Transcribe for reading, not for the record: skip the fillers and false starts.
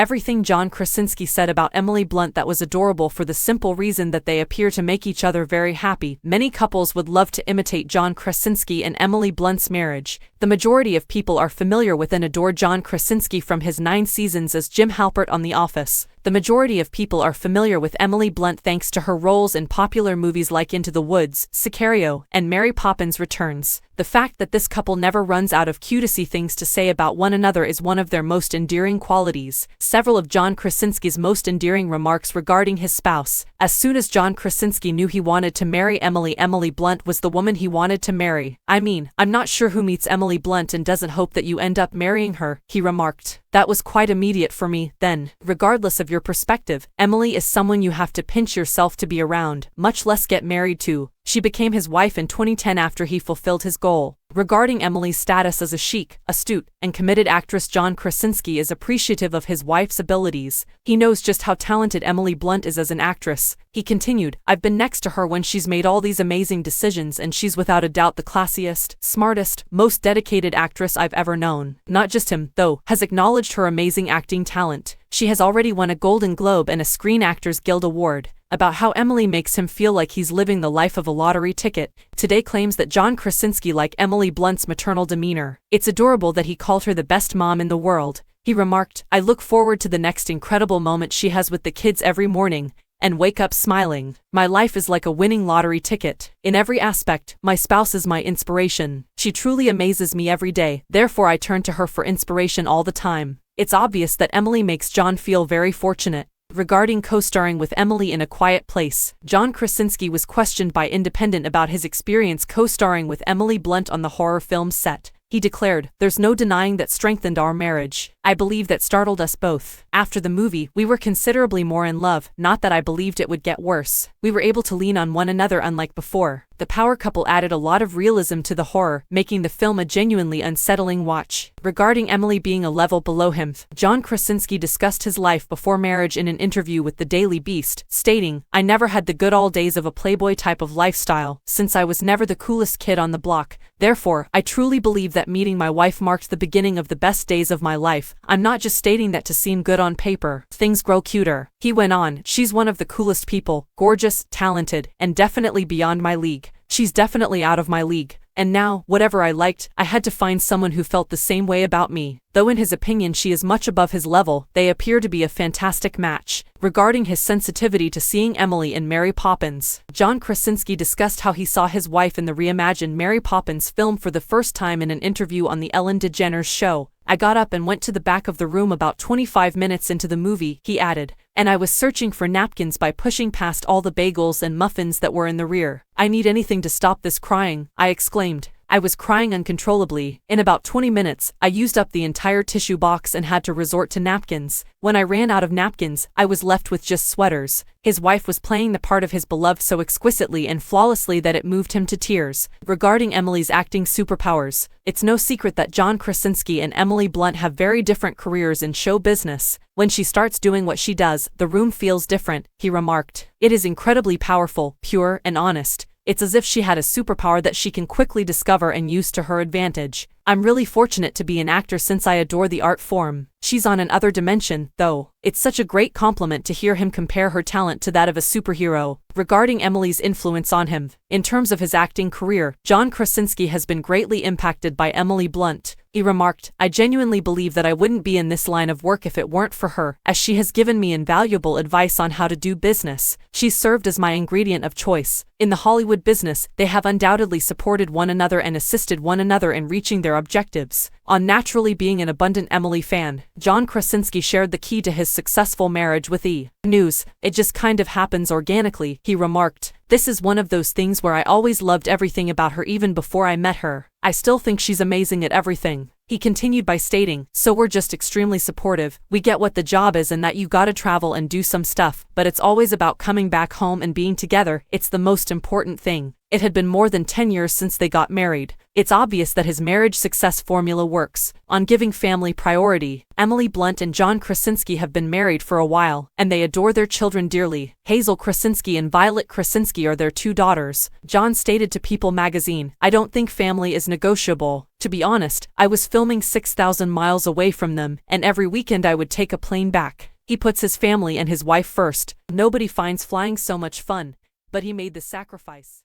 everything John Krasinski said about Emily Blunt that was adorable for the simple reason that they appear to make each other very happy. Many couples would love to imitate John Krasinski and Emily Blunt's marriage. The majority of people are familiar with and adore John Krasinski from his 9 seasons as Jim Halpert on The Office. The majority of people are familiar with Emily Blunt thanks to her roles in popular movies like Into the Woods, Sicario, and Mary Poppins Returns. The fact that this couple never runs out of cutesy things to say about one another is one of their most endearing qualities. Several of John Krasinski's most endearing remarks regarding his spouse. As soon as John Krasinski knew he wanted to marry Emily, Emily Blunt was the woman he wanted to marry. I mean, I'm not sure who meets Emily Blunt and doesn't hope that you end up marrying her, he remarked. That was quite immediate for me, then. Regardless of your perspective, Emily is someone you have to pinch yourself to be around, much less get married to. She became his wife in 2010 after he fulfilled his goal. Regarding Emily's status as a chic, astute, and committed actress, John Krasinski is appreciative of his wife's abilities. He knows just how talented Emily Blunt is as an actress. He continued, I've been next to her when she's made all these amazing decisions, and she's without a doubt the classiest, smartest, most dedicated actress I've ever known. Not just him, though, has acknowledged her amazing acting talent. She has already won a Golden Globe and a Screen Actors Guild Award. About how Emily makes him feel like he's living the life of a lottery ticket. Today claims that John Krasinski liked Emily Blunt's maternal demeanor. It's adorable that he called her the best mom in the world. He remarked, I look forward to the next incredible moment she has with the kids every morning, and wake up smiling. My life is like a winning lottery ticket. In every aspect, my spouse is my inspiration. She truly amazes me every day, therefore I turn to her for inspiration all the time. It's obvious that Emily makes John feel very fortunate. Regarding co-starring with Emily in A Quiet Place, John Krasinski was questioned by Independent about his experience co-starring with Emily Blunt on the horror film set. He declared, there's no denying that strengthened our marriage. I believe that startled us both. After the movie, we were considerably more in love, not that I believed it would get worse. We were able to lean on one another unlike before. The power couple added a lot of realism to the horror, making the film a genuinely unsettling watch. Regarding Emily being a level below him, John Krasinski discussed his life before marriage in an interview with the Daily Beast, stating, I never had the good old days of a playboy type of lifestyle, since I was never the coolest kid on the block. Therefore, I truly believe that meeting my wife marked the beginning of the best days of my life. I'm not just stating that to seem good on paper. Things grow cuter. He went on, she's one of the coolest people, gorgeous, talented, and definitely beyond my league. She's definitely out of my league. And now, whatever I liked, I had to find someone who felt the same way about me. Though in his opinion she is much above his level, they appear to be a fantastic match. Regarding his sensitivity to seeing Emily in Mary Poppins, John Krasinski discussed how he saw his wife in the reimagined Mary Poppins film for the first time in an interview on The Ellen DeGeneres Show. I got up and went to the back of the room about 25 minutes into the movie, he added, and I was searching for napkins by pushing past all the bagels and muffins that were in the rear. I need anything to stop this crying, I exclaimed. I was crying uncontrollably. In about 20 minutes, I used up the entire tissue box and had to resort to napkins. When I ran out of napkins, I was left with just sweaters. His wife was playing the part of his beloved so exquisitely and flawlessly that it moved him to tears. Regarding Emily's acting superpowers, it's no secret that John Krasinski and Emily Blunt have very different careers in show business. When she starts doing what she does, the room feels different, he remarked. It is incredibly powerful, pure, and honest. It's as if she had a superpower that she can quickly discover and use to her advantage. I'm really fortunate to be an actor since I adore the art form. She's on another dimension, though. It's such a great compliment to hear him compare her talent to that of a superhero. Regarding Emily's influence on him, in terms of his acting career, John Krasinski has been greatly impacted by Emily Blunt. He remarked, I genuinely believe that I wouldn't be in this line of work if it weren't for her, as she has given me invaluable advice on how to do business. She's served as my ingredient of choice. In the Hollywood business, they have undoubtedly supported one another and assisted one another in reaching their objectives. On naturally being an abundant Emily fan, John Krasinski shared the key to his successful marriage with E! News. It just kind of happens organically, he remarked. This is one of those things where I always loved everything about her even before I met her. I still think she's amazing at everything. He continued by stating, so we're just extremely supportive. We get what the job is and that you gotta travel and do some stuff, but it's always about coming back home and being together. It's the most important thing. It had been more than 10 years since they got married. It's obvious that his marriage success formula works. On giving family priority, Emily Blunt and John Krasinski have been married for a while, and they adore their children dearly. Hazel Krasinski and Violet Krasinski are their 2 daughters. John stated to People magazine, "I don't think family is negotiable. To be honest, I was filming 6,000 miles away from them, and every weekend I would take a plane back." He puts his family and his wife first. Nobody finds flying so much fun, but he made the sacrifice.